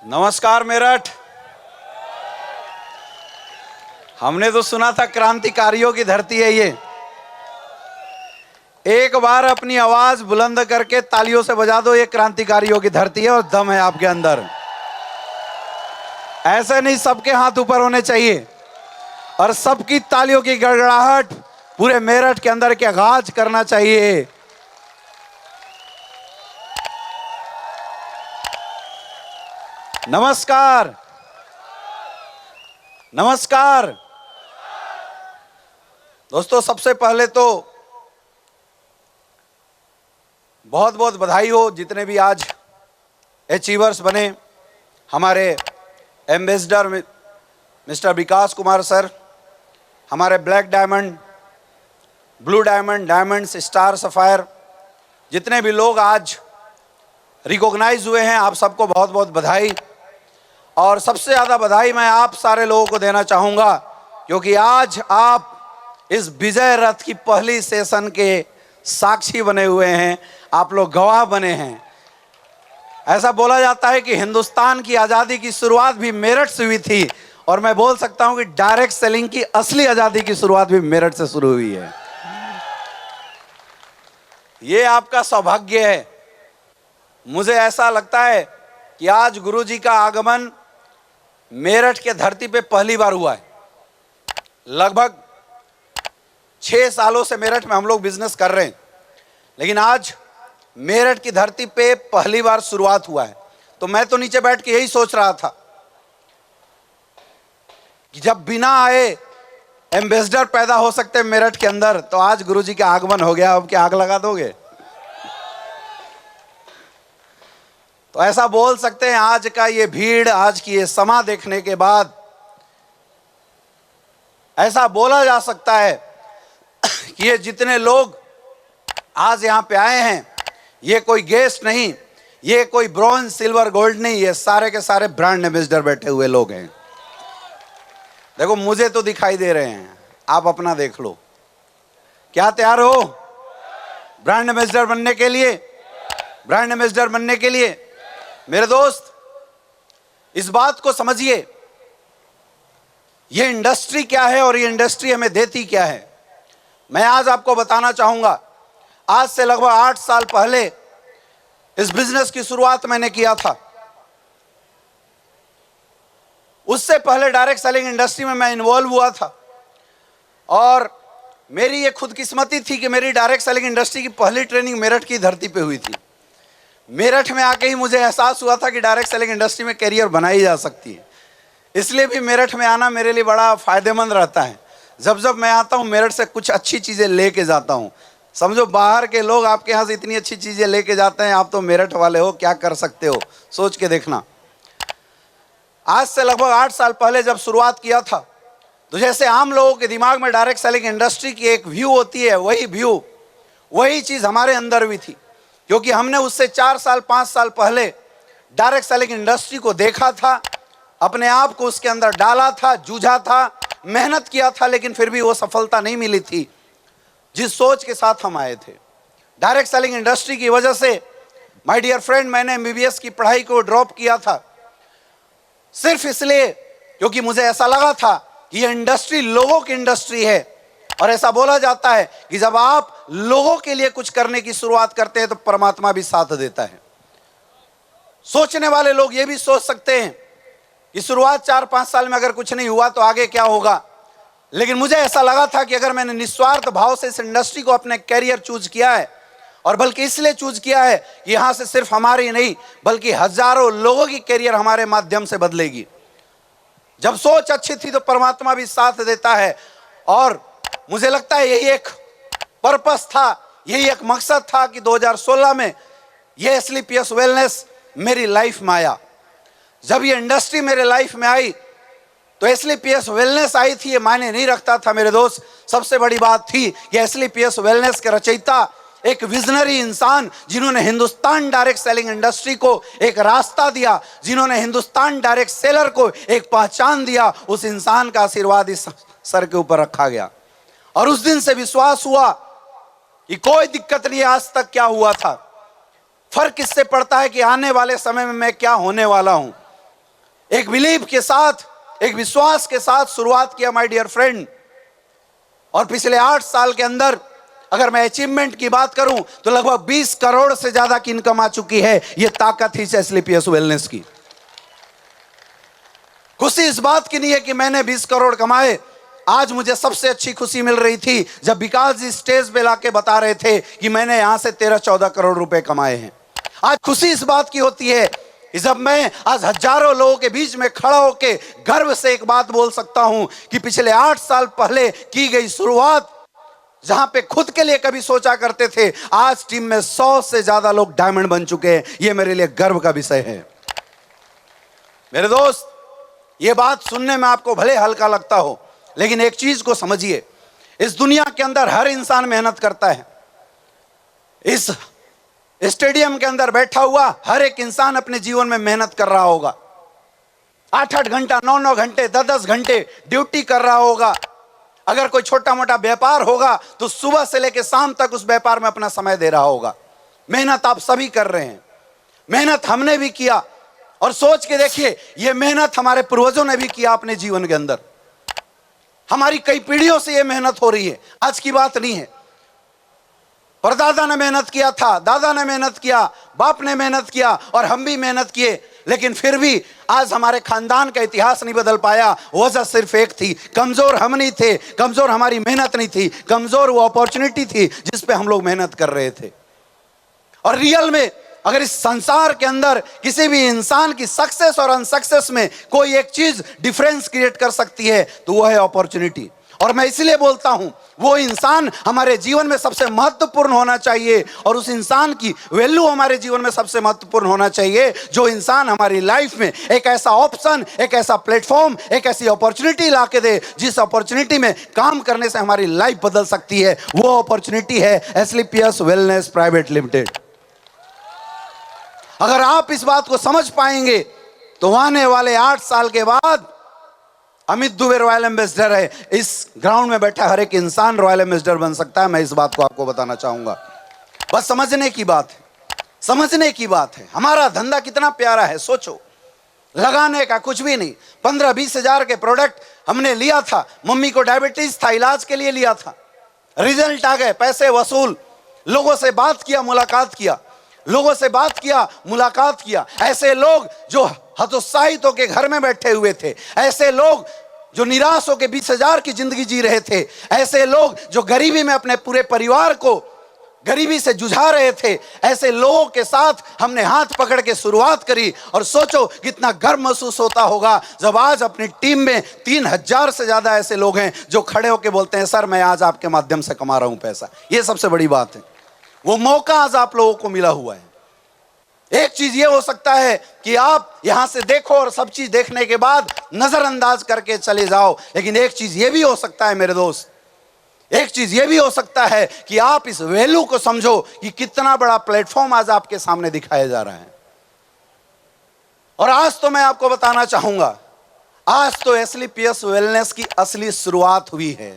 नमस्कार मेरठ। हमने तो सुना था क्रांतिकारियों की धरती है ये। एक बार अपनी आवाज बुलंद करके तालियों से बजा दो, ये क्रांतिकारियों की धरती है और दम है आपके अंदर। ऐसे नहीं, सबके हाथ ऊपर होने चाहिए और सबकी तालियों की गड़गड़ाहट पूरे मेरठ के अंदर के आगाज करना चाहिए। नमस्कार, नमस्कार दोस्तों। सबसे पहले तो बहुत बहुत बधाई हो जितने भी आज अचीवर्स बने। हमारे एम्बेसडर मिस्टर विकास कुमार सर, हमारे black diamond, blue diamond, diamonds, star, sapphire, जितने भी लोग आज रिकॉग्नाइज हुए हैं, आप सबको बहुत बहुत बधाई। और सबसे ज़्यादा बधाई मैं आप सारे लोगों को देना चाहूँगा क्योंकि आज आप इस विजय रथ की पहली सेशन के साक्षी बने हुए हैं, आप लोग गवाह बने हैं। ऐसा बोला जाता है कि हिंदुस्तान की आज़ादी की शुरुआत भी मेरठ से हुई थी और मैं बोल सकता हूं कि डायरेक्ट सेलिंग की असली आज़ादी की शुरुआत भी मेरठ से शुरू हुई है। ये आपका सौभाग्य है। मुझे ऐसा लगता है कि आज गुरुजी का आगमन मेरठ के धरती पे पहली बार हुआ है। लगभग 6 सालों से मेरठ में हम लोग बिजनेस कर रहे हैं, लेकिन आज मेरठ की धरती पे पहली बार शुरुआत हुआ है। तो मैं तो नीचे बैठ के यही सोच रहा था कि जब बिना आए एम्बेसडर पैदा हो सकते हैं मेरठ के अंदर, तो आज गुरुजी का आगमन हो गया, अब क्या आग लगा दोगे? तो ऐसा बोल सकते हैं आज का ये भीड़, आज की ये समा देखने के बाद ऐसा बोला जा सकता है कि ये जितने लोग आज यहां पे आए हैं, ये कोई गेस्ट नहीं, ये कोई ब्रॉन्ज, सिल्वर, गोल्ड नहीं, ये सारे के सारे ब्रांड एम्बेसडर बैठे हुए लोग हैं। देखो मुझे तो दिखाई दे रहे हैं, आप अपना देख लो। क्या तैयार हो ब्रांड एम्बेसडर बनने के लिए? ब्रांड एम्बेसडर बनने के लिए मेरे दोस्त इस बात को समझिए, ये इंडस्ट्री क्या है और ये इंडस्ट्री हमें देती क्या है। मैं आज आपको बताना चाहूंगा। आज से लगभग 8 साल पहले इस बिजनेस की शुरुआत मैंने किया था। उससे पहले डायरेक्ट सेलिंग इंडस्ट्री में मैं इन्वॉल्व हुआ था और मेरी ये खुदकिस्मती थी कि मेरी डायरेक्ट सेलिंग इंडस्ट्री की पहली ट्रेनिंग मेरठ की धरती पे हुई थी। मेरठ में आके ही मुझे एहसास हुआ था कि डायरेक्ट सेलिंग इंडस्ट्री में करियर बनाई जा सकती है। इसलिए भी मेरठ में आना मेरे लिए बड़ा फायदेमंद रहता है। जब जब मैं आता हूँ मेरठ से कुछ अच्छी चीज़ें लेके जाता हूँ। समझो बाहर के लोग आपके यहाँ से इतनी अच्छी चीज़ें लेके जाते हैं, आप तो मेरठ वाले हो, क्या कर सकते हो, सोच के देखना। आज से लगभग 8 साल पहले जब शुरुआत किया था, तो जैसे आम लोगों के दिमाग में डायरेक्ट सेलिंग इंडस्ट्री की एक व्यू होती है, वही चीज़ हमारे अंदर भी थी, क्योंकि हमने उससे 4 साल 5 साल पहले डायरेक्ट सेलिंग इंडस्ट्री को देखा था, अपने आप को उसके अंदर डाला था, जूझा था, मेहनत किया था, लेकिन फिर भी वो सफलता नहीं मिली थी जिस सोच के साथ हम आए थे। डायरेक्ट सेलिंग इंडस्ट्री की वजह से माय डियर फ्रेंड, मैंने MBBS की पढ़ाई को ड्रॉप किया था सिर्फ इसलिए क्योंकि मुझे ऐसा लगा था कि ये इंडस्ट्री लोगों की इंडस्ट्री है और ऐसा बोला जाता है कि जब आप लोगों के लिए कुछ करने की शुरुआत करते हैं तो परमात्मा भी साथ देता है। सोचने वाले लोग ये भी सोच सकते हैं कि शुरुआत 4-5 साल में अगर कुछ नहीं हुआ तो आगे क्या होगा, लेकिन मुझे ऐसा लगा था कि अगर मैंने निस्वार्थ भाव से इस इंडस्ट्री को अपने कैरियर चूज किया है, और बल्कि इसलिए चूज किया है कि यहां से सिर्फ हमारी नहीं बल्कि हजारों लोगों की कैरियर हमारे माध्यम से बदलेगी। जब सोच अच्छी थी तो परमात्मा भी साथ देता है और मुझे लगता है यही एक पर्पस था, यही एक मकसद था कि 2016 में ये एसलीपीएस वेलनेस मेरी लाइफ में आया। जब ये इंडस्ट्री मेरे लाइफ में आई तो एसलीपीएस वेलनेस आई थी, ये मायने नहीं रखता था मेरे दोस्त। सबसे बड़ी बात थी कि एसलीपीएस वेलनेस के रचयिता एक विजनरी इंसान, जिन्होंने हिंदुस्तान डायरेक्ट सेलिंग इंडस्ट्री को एक रास्ता दिया, जिन्होंने हिंदुस्तान डायरेक्ट सेलर को एक पहचान दिया, उस इंसान का आशीर्वाद इस सर के ऊपर रखा गया और उस दिन से विश्वास हुआ कि कोई दिक्कत नहीं। आज तक क्या हुआ था, फर्क इससे पड़ता है कि आने वाले समय में मैं क्या होने वाला हूं। एक बिलीव के साथ, एक विश्वास के साथ शुरुआत किया माय डियर फ्रेंड। और पिछले 8 साल के अंदर अगर मैं अचीवमेंट की बात करूं तो लगभग 20 करोड़ से ज्यादा की इनकम आ चुकी है। यह ताकत ही एसलीपीएस वेलनेस की। खुशी इस बात की नहीं है कि मैंने 20 करोड़ कमाए। आज मुझे सबसे अच्छी खुशी मिल रही थी जब विकास जी स्टेज पे लाके बता रहे थे कि मैंने यहां से 13-14 करोड़ रुपए कमाए हैं। आज खुशी इस बात की होती है कि जब मैं आज हजारों लोगों के बीच में खड़ा होके गर्व से एक बात बोल सकता हूं कि पिछले 8 साल पहले की गई शुरुआत, जहां पे खुद के लिए कभी सोचा करते थे, आज टीम में 100 से ज्यादा लोग डायमंड बन चुके हैं। यह मेरे लिए गर्व का विषय है। मेरे दोस्त, यह बात सुनने में आपको भले हल्का लगता हो, लेकिन एक चीज को समझिए, इस दुनिया के अंदर हर इंसान मेहनत करता है। इस स्टेडियम के अंदर बैठा हुआ हर एक इंसान अपने जीवन में मेहनत कर रहा होगा। 8-8 घंटा, 9-9 घंटे, 10-10 घंटे ड्यूटी कर रहा होगा। अगर कोई छोटा मोटा व्यापार होगा तो सुबह से लेकर शाम तक उस व्यापार में अपना समय दे रहा होगा। मेहनत आप सभी कर रहे हैं, मेहनत हमने भी किया। और सोच के देखिए, यह मेहनत हमारे पूर्वजों ने भी किया अपने जीवन के अंदर। हमारी कई पीढ़ियों से यह मेहनत हो रही है, आज की बात नहीं है। परदादा ने मेहनत किया था, दादा ने मेहनत किया, बाप ने मेहनत किया और हम भी मेहनत किए, लेकिन फिर भी आज हमारे खानदान का इतिहास नहीं बदल पाया। वजह सिर्फ एक थी, कमजोर हम नहीं थे, कमजोर हमारी मेहनत नहीं थी, कमजोर वो अपॉर्चुनिटी थी जिस पे हम लोग मेहनत कर रहे थे। और रियल में अगर इस संसार के अंदर किसी भी इंसान की सक्सेस और अनसक्सेस में कोई एक चीज डिफरेंस क्रिएट कर सकती है तो वो है अपॉर्चुनिटी। और मैं इसलिए बोलता हूं, वो इंसान हमारे जीवन में सबसे महत्वपूर्ण होना चाहिए और उस इंसान की वैल्यू हमारे जीवन में सबसे महत्वपूर्ण होना चाहिए जो इंसान हमारी लाइफ में एक ऐसा ऑप्शन, एक ऐसा प्लेटफॉर्म, एक ऐसी अपॉर्चुनिटी ला के दे जिस अपॉर्चुनिटी में काम करने से हमारी लाइफ बदल सकती है। वो अपॉर्चुनिटी है एसलीपीएस वेलनेस प्राइवेट लिमिटेड। अगर आप इस बात को समझ पाएंगे तो आने वाले 8 साल के बाद अमित दुबे रॉयल एम्बेसडर है। इस ग्राउंड में बैठा हर एक इंसान रॉयल एम्बेसडर बन सकता है। मैं इस बात को आपको बताना चाहूंगा। बस समझने की बात है, समझने की बात है। हमारा धंधा कितना प्यारा है, सोचो। लगाने का कुछ भी नहीं, 15-20 हजार के प्रोडक्ट हमने लिया था। मम्मी को डायबिटीज था, इलाज के लिए लिया था। रिजल्ट आ गए, पैसे वसूल, लोगों से बात किया, मुलाकात किया, लोगों से बात किया, मुलाकात किया। ऐसे लोग जो हतोत्साहित होकर घर में बैठे हुए थे, ऐसे लोग जो निराश होकर 20 हजार की जिंदगी जी रहे थे, ऐसे लोग जो गरीबी में अपने पूरे परिवार को गरीबी से जुझा रहे थे, ऐसे लोगों के साथ हमने हाथ पकड़ के शुरुआत करी। और सोचो कितना गर्व महसूस होता होगा जब आज अपनी टीम में 3000 से ज्यादा ऐसे लोग हैं जो खड़े होकर बोलते हैं, सर मैं आज आपके माध्यम से कमा रहा हूं पैसा। यह सबसे बड़ी बात है। वो मौका आज आप लोगों को मिला हुआ है। एक चीज ये हो सकता है कि आप यहां से देखो और सब चीज देखने के बाद नजरअंदाज करके चले जाओ, लेकिन एक चीज ये भी हो सकता है मेरे दोस्त, एक चीज ये भी हो सकता है कि आप इस वैल्यू को समझो कि कितना बड़ा प्लेटफॉर्म आज आपके सामने दिखाया जा रहा है। और आज तो मैं आपको बताना चाहूंगा, आज तो एसलीपीएस वेलनेस की असली शुरुआत हुई है।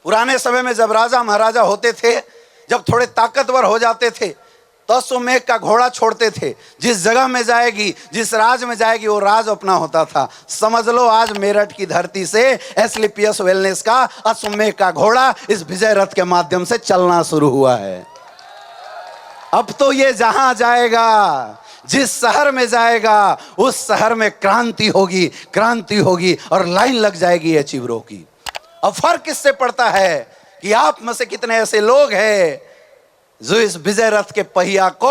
पुराने समय में जब राजा महाराजा होते थे, जब थोड़े ताकतवर हो जाते थे तो अश्वमेघ का घोड़ा छोड़ते थे। जिस जगह में जाएगी, जिस राज में जाएगी, वो राज अपना होता था। समझ लो आज मेरठ की धरती से एसलीपीएस वेलनेस का अश्वमेघ का घोड़ा इस विजय रथ के माध्यम से चलना शुरू हुआ है। अब तो ये जहां जाएगा, जिस शहर में जाएगा, उस शहर में क्रांति होगी, क्रांति होगी और लाइन लग जाएगी अचीवरों की। अब फर्क किससे पड़ता है कि आप में से कितने ऐसे लोग हैं जो इस विजय रथ के पहिया को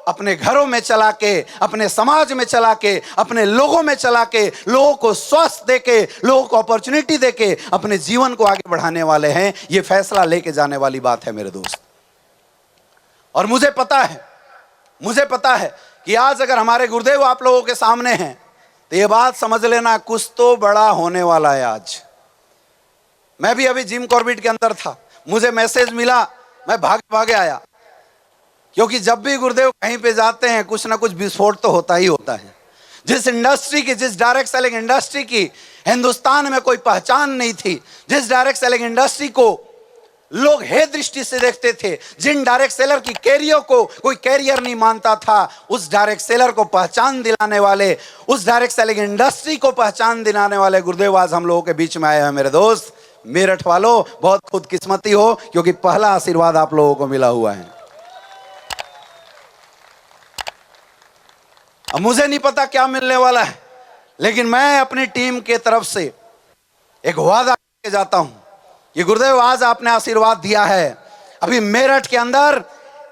अपने घरों में चला के, अपने समाज में चला के, अपने लोगों में चला के, लोगों को स्वास्थ्य देके, लोगों को अपॉर्चुनिटी देके अपने जीवन को आगे बढ़ाने वाले हैं। ये फैसला लेके जाने वाली बात है मेरे दोस्त। और मुझे पता है कि आज अगर हमारे गुरुदेव आप लोगों के सामने हैं तो ये बात समझ लेना, कुछ तो बड़ा होने वाला है आज। मैं भी अभी जिम कॉर्बेट के अंदर था, मुझे मैसेज मिला, मैं भागे आया, क्योंकि जब भी गुरुदेव कहीं पे जाते हैं कुछ ना कुछ विस्फोट तो होता ही होता है। जिस इंडस्ट्री की, जिस डायरेक्ट सेलिंग इंडस्ट्री की हिंदुस्तान में कोई पहचान नहीं थी, जिस डायरेक्ट सेलिंग इंडस्ट्री को लोग हे दृष्टि से देखते थे। जिन डायरेक्ट सेलर की कैरियर को कोई कैरियर नहीं मानता था, उस डायरेक्ट सेलर को पहचान दिलाने वाले, उस डायरेक्ट सेलिंग इंडस्ट्री को पहचान दिलाने वाले गुरुदेव आज हम लोगों के बीच में आए हैं। मेरे दोस्त मेरठ वालों, बहुत खुदकिस्मती हो, क्योंकि पहला आशीर्वाद आप लोगों को मिला हुआ है। अब मुझे नहीं पता क्या मिलने वाला है, लेकिन मैं अपनी टीम के तरफ से एक वादा करके जाता हूं कि गुरुदेव आज आपने आशीर्वाद दिया है, अभी मेरठ के अंदर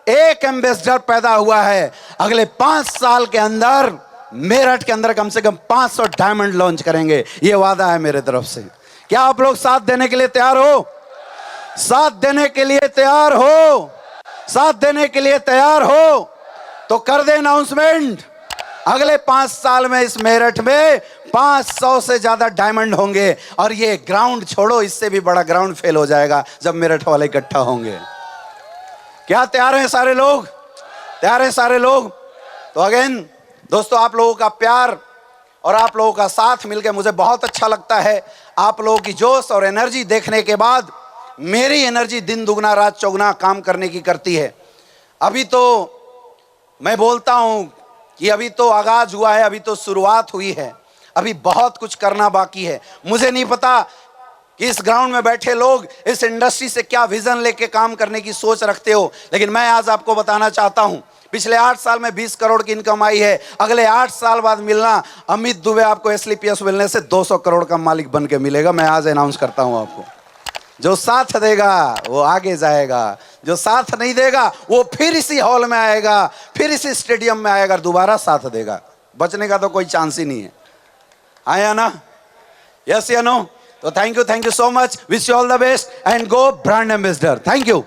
एक एम्बेसडर पैदा हुआ है। अगले 5 साल के अंदर मेरठ के अंदर कम से कम 500 डायमंड लॉन्च करेंगे, ये वादा है मेरे तरफ से। क्या आप लोग साथ देने के लिए तैयार हो? साथ देने के लिए तैयार हो? साथ देने के लिए तैयार हो तो कर दे अनाउंसमेंट। अगले 5 साल में इस मेरठ में 500 से ज्यादा डायमंड होंगे, और ये ग्राउंड छोड़ो, इससे भी बड़ा ग्राउंड फेल हो जाएगा जब मेरठ वाले इकट्ठा होंगे। क्या तैयार हैं सारे लोग? तैयार हैं सारे लोग? तो अगेन दोस्तों, आप लोगों का प्यार और आप लोगों का साथ मिलकर मुझे बहुत अच्छा लगता है। आप लोगों की जोश और एनर्जी देखने के बाद मेरी एनर्जी दिन दुगना रात चौगुना काम करने की करती है। अभी तो मैं बोलता हूं कि अभी तो आगाज हुआ है, अभी तो शुरुआत हुई है, अभी बहुत कुछ करना बाकी है। मुझे नहीं पता कि इस ग्राउंड में बैठे लोग इस इंडस्ट्री से क्या विजन लेके काम करने की सोच रखते हो, लेकिन मैं आज आपको बताना चाहता हूं, पिछले 8 साल में 20 करोड़ की इनकम आई है। अगले 8 साल बाद मिलना, अमित दुबे आपको एसलीपीएस मिलने से 200 करोड़ का मालिक बन के मिलेगा। मैं आज अनाउंस करता हूं आपको। जो साथ देगा वो आगे जाएगा, जो साथ नहीं देगा वो फिर इसी हॉल में आएगा, फिर इसी स्टेडियम में आएगा, दोबारा साथ देगा। बचने का तो कोई चांस ही नहीं है। आया ना? यस या नो? तो thank you so much, wish you all the best and go brand ambassador. Thank you.